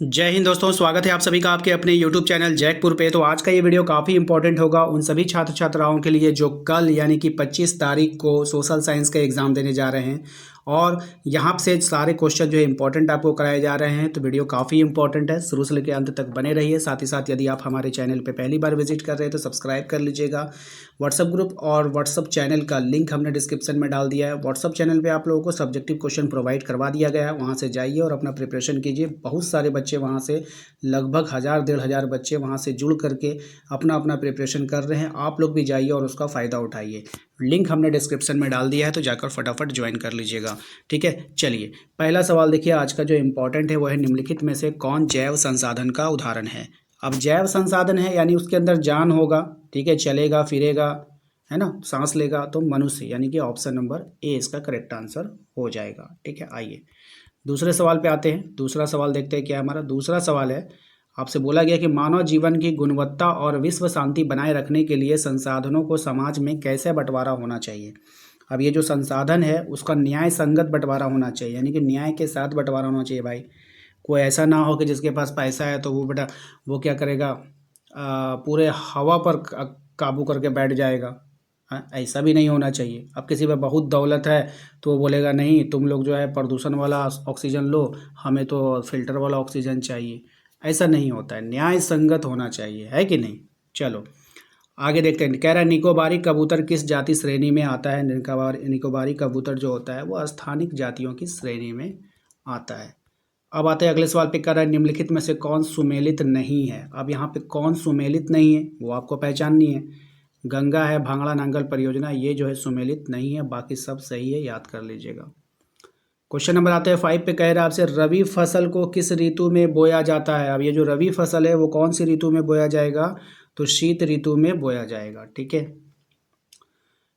जय हिंद दोस्तों, स्वागत है आप सभी का आपके अपने YouTube चैनल जैकपुर पे। तो आज का ये वीडियो काफ़ी इंपॉर्टेंट होगा उन सभी छात्र छात्राओं के लिए जो कल यानी कि 25 तारीख को सोशल साइंस का एग्ज़ाम देने जा रहे हैं। और यहाँ से सारे क्वेश्चन जो है इंपॉर्टेंट आपको कराए जा रहे हैं। तो वीडियो काफ़ी इंपॉर्टेंट है, शुरू से लेकर अंत तक बने रहिए। साथ ही साथ यदि आप हमारे चैनल पर पहली बार विजिट कर रहे हैं तो सब्सक्राइब कर लीजिएगा। व्हाट्सअप ग्रुप और व्हाट्सअप चैनल का लिंक हमने डिस्क्रिप्शन में डाल दिया है। व्हाट्सअप चैनल पे आप लोगों को सब्जेक्टिव क्वेश्चन प्रोवाइड करवा दिया गया है, वहाँ से जाइए और अपना प्रिपरेशन कीजिए। बहुत सारे बच्चे वहाँ से लगभग 1000-1500 बच्चे वहाँ से जुड़ करके अपना अपना प्रिपरेशन कर रहे हैं। आप लोग भी जाइए और उसका फ़ायदा उठाइए। लिंक हमने डिस्क्रिप्शन में डाल दिया है, तो जाकर फटाफट ज्वाइन कर लीजिएगा। ठीक है, चलिए पहला सवाल देखिए। आज का जो इम्पोर्टेंट है वो है, निम्नलिखित में से कौन जैव संसाधन का उदाहरण है। अब जैव संसाधन है यानी उसके अंदर जान होगा, ठीक है, चलेगा फिरेगा, है ना, सांस लेगा, तो मनुष्य यानी कि ऑप्शन नंबर ए इसका करेक्ट आंसर हो जाएगा। ठीक है, आइए दूसरे सवाल पे आते हैं। दूसरा सवाल देखते हैं क्या है हमारा। दूसरा सवाल है, आपसे बोला गया कि मानव जीवन की गुणवत्ता और विश्व शांति बनाए रखने के लिए संसाधनों को समाज में कैसे बंटवारा होना चाहिए। अब ये जो संसाधन है उसका न्याय संगत बंटवारा होना चाहिए, यानी कि न्याय के साथ बंटवारा होना चाहिए भाई। कोई ऐसा ना हो कि जिसके पास पैसा है तो वो बेटा वो क्या करेगा, पूरे हवा पर काबू करके बैठ जाएगा। हाँ, ऐसा भी नहीं होना चाहिए। अब किसी पे बहुत दौलत है तो वो बोलेगा नहीं, तुम लोग जो है प्रदूषण वाला ऑक्सीजन लो, हमें तो फिल्टर वाला ऑक्सीजन चाहिए। ऐसा नहीं होता है, न्याय संगत होना चाहिए, है कि नहीं। चलो आगे देखते हैं। कह रहा है निकोबारी कबूतर किस जाति श्रेणी में आता है। निकोबारी कबूतर जो होता है वो स्थानिक जातियों की श्रेणी में आता है। अब आते हैं अगले सवाल पे। कर रहा है निम्नलिखित में से कौन सुमेलित नहीं है। अब यहाँ पे कौन सुमेलित नहीं है वो आपको पहचाननी है। गंगा है, भांगड़ा नांगल परियोजना, ये जो है सुमेलित नहीं है, बाकी सब सही है, याद कर लीजिएगा। क्वेश्चन नंबर आते हैं 5 पे। कह रहा है आपसे, रवि फसल को किस ऋतु में बोया जाता है। अब ये जो रवि फसल है वो कौन सी ऋतु में बोया जाएगा, तो शीत ऋतु में बोया जाएगा। ठीक है।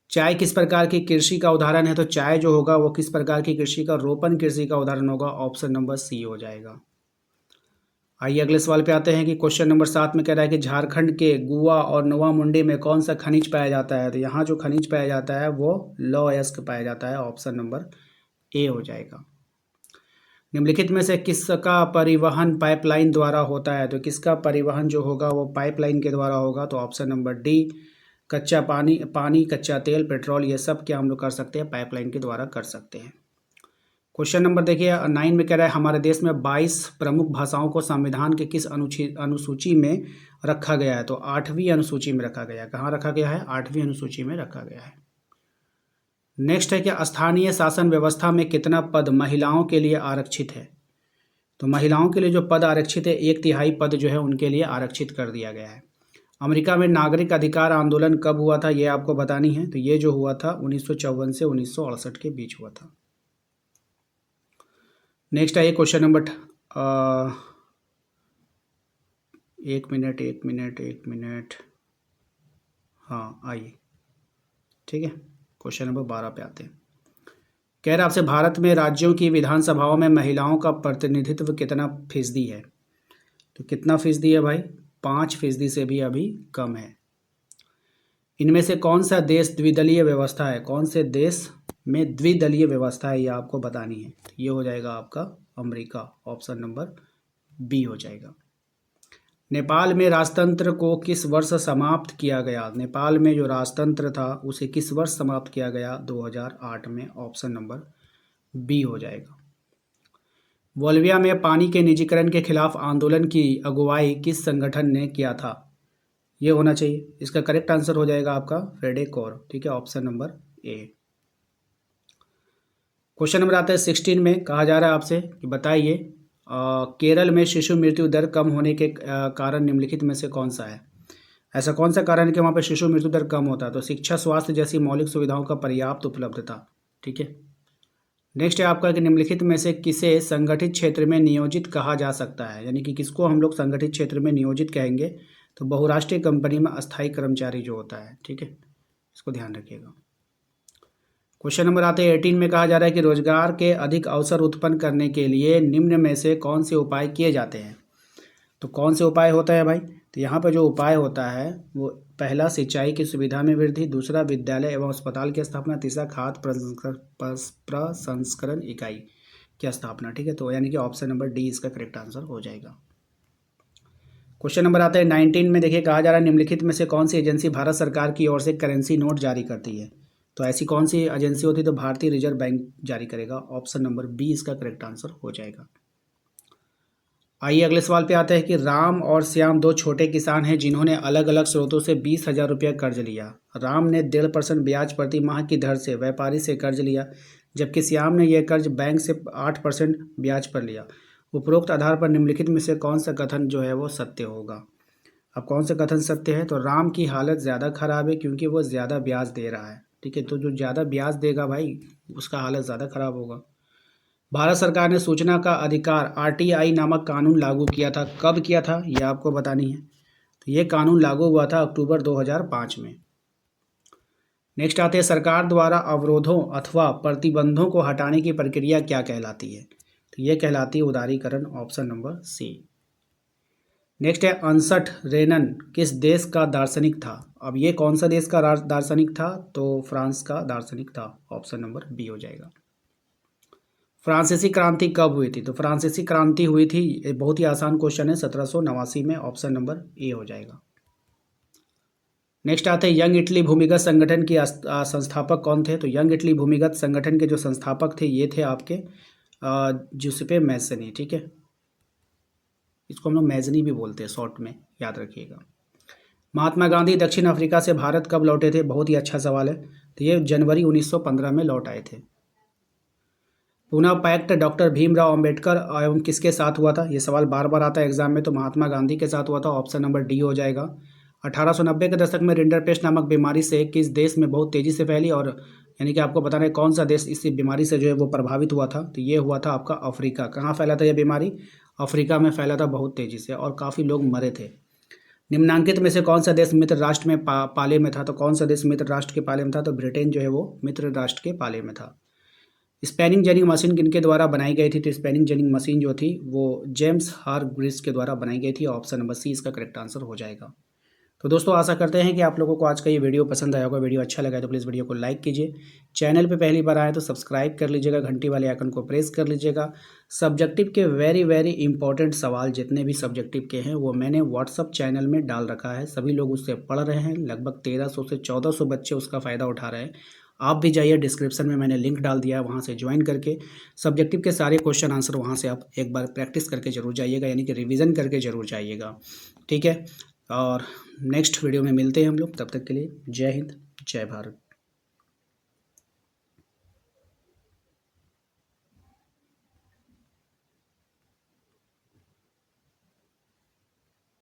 चाय किस प्रकार की कृषि का उदाहरण है, तो चाय जो होगा वो किस प्रकार की कृषि का, रोपण कृषि का उदाहरण होगा, ऑप्शन नंबर सी हो जाएगा। आइए अगले सवाल पे आते हैं कि क्वेश्चन नंबर 7 में कह रहा है कि झारखंड के गुआ और नोवा मुंडी में कौन सा खनिज पाया जाता है। तो यहाँ जो खनिज पाया जाता है वो लौह अयस्क पाया जाता है, ऑप्शन नंबर ए हो जाएगा। निम्नलिखित में से किसका परिवहन पाइपलाइन द्वारा होता है। तो किसका परिवहन जो होगा वो पाइपलाइन के द्वारा होगा, तो ऑप्शन नंबर डी। कच्चा पानी कच्चा तेल पेट्रोल ये सब क्या हम लोग कर सकते हैं, पाइपलाइन के द्वारा कर सकते हैं। क्वेश्चन नंबर देखिए 9 में कह रहा है, हमारे देश में 22 प्रमुख भाषाओं को संविधान के किस अनुसूची में रखा गया है। तो 8वीं अनुसूची में रखा गया है। कहाँ रखा गया है, 8वीं अनुसूची में रखा गया है। नेक्स्ट है कि स्थानीय शासन व्यवस्था में कितना पद महिलाओं के लिए आरक्षित है। तो महिलाओं के लिए जो पद आरक्षित है 1/3 पद जो है उनके लिए आरक्षित कर दिया गया है। अमेरिका में नागरिक अधिकार आंदोलन कब हुआ था, ये आपको बतानी है। तो ये जो हुआ था 1954 से 1968 के बीच हुआ था। नेक्स्ट है क्वेश्चन नंबर 1 मिनट। हाँ आइए, ठीक है, क्वेश्चन नंबर 12 पे आते हैं। कह रहा है आपसे, भारत में राज्यों की विधानसभाओं में महिलाओं का प्रतिनिधित्व कितना फीसदी है। तो कितना फीसदी है भाई, 5% से भी अभी कम है। इनमें से कौन सा देश द्विदलीय व्यवस्था है, कौन से देश में द्विदलीय व्यवस्था है, ये आपको बतानी है। तो ये हो जाएगा आपका अमेरिका, ऑप्शन नंबर बी हो जाएगा। नेपाल में राजतंत्र को किस वर्ष समाप्त किया गया। नेपाल में जो राजतंत्र था उसे किस वर्ष समाप्त किया गया, 2008 में, ऑप्शन नंबर बी हो जाएगा। बोलिविया में पानी के निजीकरण के खिलाफ आंदोलन की अगुवाई किस संगठन ने किया था। ये होना चाहिए, इसका करेक्ट आंसर हो जाएगा आपका फेडेकोर। ठीक है, option number A. Question number आता है 16 में। कहा जा रहा है आपसे कि बताइए, केरल में शिशु मृत्यु दर कम होने के कारण निम्नलिखित में से कौन सा है। ऐसा कौन सा कारण है कि वहाँ पर शिशु मृत्यु दर कम होता है। तो शिक्षा स्वास्थ्य जैसी मौलिक सुविधाओं का पर्याप्त उपलब्धता। ठीक है। नेक्स्ट है आपका कि निम्नलिखित में से किसे संगठित क्षेत्र में नियोजित कहा जा सकता है, यानी कि किसको हम लोग संगठित क्षेत्र में नियोजित कहेंगे। तो बहुराष्ट्रीय कंपनी में अस्थायी कर्मचारी जो होता है। ठीक है, इसको ध्यान रखिएगा। क्वेश्चन नंबर आते हैं 18 में। कहा जा रहा है कि रोजगार के अधिक अवसर उत्पन्न करने के लिए निम्न में से कौन से उपाय किए जाते हैं। तो कौन से उपाय होता है भाई, तो यहाँ पर जो उपाय होता है वो, पहला सिंचाई की सुविधा में वृद्धि, दूसरा विद्यालय एवं अस्पताल की स्थापना, तीसरा खाद्य प्रसंस्करण इकाई। क्या स्थापना, ठीक है। तो यानी कि ऑप्शन नंबर डी इसका करेक्ट आंसर हो जाएगा। क्वेश्चन नंबर आता है 19 में। देखिए कहा जा रहा है निम्नलिखित में से कौन सी एजेंसी भारत सरकार की ओर से करेंसी नोट जारी करती है। तो ऐसी कौन सी एजेंसी होती है, तो भारतीय रिजर्व बैंक जारी करेगा। ऑप्शन नंबर बी इसका करेक्ट आंसर हो जाएगा। आइए अगले सवाल पे आते हैं कि राम और श्याम दो छोटे किसान हैं जिन्होंने अलग अलग स्रोतों से 20,000 रुपया कर्ज लिया। राम ने 1.5% ब्याज प्रति माह की दर से व्यापारी से कर्ज लिया, जबकि श्याम ने यह कर्ज बैंक से 8% ब्याज पर लिया। उपरोक्त आधार पर निम्नलिखित में से कौन सा कथन जो है वो सत्य होगा। अब कौन सा कथन सत्य है, तो राम की हालत ज़्यादा खराब है क्योंकि वो ज़्यादा ब्याज दे रहा है, ठीक है। तो जो ज़्यादा ब्याज देगा भाई उसका हालत ज़्यादा खराब होगा। भारत सरकार ने सूचना का अधिकार आरटीआई नामक कानून लागू किया था। कब किया था ये आपको बतानी है। तो ये कानून लागू हुआ था अक्टूबर 2005 में। नेक्स्ट आते हैं सरकार द्वारा अवरोधों अथवा प्रतिबंधों को हटाने की प्रक्रिया क्या कहलाती है। तो ये कहलाती है उदारीकरण। Option number C. नेक्स्ट है अनसठ रेनन किस देश का दार्शनिक था। अब ये कौन सा देश का दार्शनिक था, तो फ्रांस का दार्शनिक था। ऑप्शन नंबर बी हो जाएगा। फ्रांसीसी क्रांति कब हुई थी, तो फ्रांसीसी क्रांति हुई थी, ये बहुत ही आसान क्वेश्चन है, 1789 में। ऑप्शन नंबर ए हो जाएगा। नेक्स्ट आते हैं यंग इटली भूमिगत संगठन की संस्थापक कौन थे। तो यंग इटली भूमिगत संगठन के जो संस्थापक थे ये थे आपके जुसेपे मैज़नी, ठीक है। इसको हम लोग मैज़नी भी बोलते हैं शॉर्ट में, याद रखिएगा। महात्मा गांधी दक्षिण अफ्रीका से भारत कब लौटे थे, बहुत ही अच्छा सवाल है। तो ये जनवरी 1915 में लौट आए थे। पुनः पैक्ट डॉक्टर भीमराव अंबेडकर एवं किसके साथ हुआ था, ये सवाल बार बार आता है एग्जाम में। तो महात्मा गांधी के साथ हुआ था। ऑप्शन नंबर डी हो जाएगा। 1890 के दशक में रिंडरपेस्ट नामक बीमारी से किस देश में बहुत तेज़ी से फैली, और यानी कि आपको बताना है कौन सा देश इस बीमारी से जो है वो प्रभावित हुआ था। तो ये हुआ था आपका अफ्रीका। कहाँ फैला था यह बीमारी, अफ्रीका में फैला था बहुत तेज़ी से, और काफ़ी लोग मरे थे। निम्नांकित में से कौन सा देश मित्र राष्ट्र में पाले में था। तो कौन सा देश मित्र राष्ट्र के पाले में था, तो ब्रिटेन जो है वो मित्र राष्ट्र के पाले में था। स्पेनिंग जेनिंग मशीन किनके द्वारा बनाई गई थी, तो स्पेनिंग जेनिंग मशीन जो थी वो जेम्स हारग्रीव्स के द्वारा बनाई गई थी। ऑप्शन नंबर सी इसका करेक्ट आंसर हो जाएगा। तो दोस्तों आशा करते हैं कि आप लोगों को आज का ये वीडियो पसंद आया होगा। वीडियो अच्छा लगा तो प्लीज़ वीडियो को लाइक कीजिए। चैनल पे पहली बार आए तो सब्सक्राइब कर लीजिएगा, घंटी वाले आइकन को प्रेस कर लीजिएगा। सब्जेक्टिव के वेरी वेरी इंपॉर्टेंट सवाल जितने भी सब्जेक्टिव के हैं वो मैंने व्हाट्सअप चैनल में डाल रखा है। सभी लोग उससे पढ़ रहे हैं। लगभग 1300 से 1400 बच्चे उसका फ़ायदा उठा रहे हैं। आप भी जाइए, डिस्क्रिप्शन में मैंने लिंक डाल दिया है, वहाँ से ज्वाइन करके सब्जेक्टिव के सारे क्वेश्चन आंसर वहाँ से आप एक बार प्रैक्टिस करके जरूर जाइएगा, यानी कि रिवीजन करके जरूर जाइएगा, ठीक है। और नेक्स्ट वीडियो में मिलते हैं हम लोग, तब तक के लिए जय हिंद जय भारत।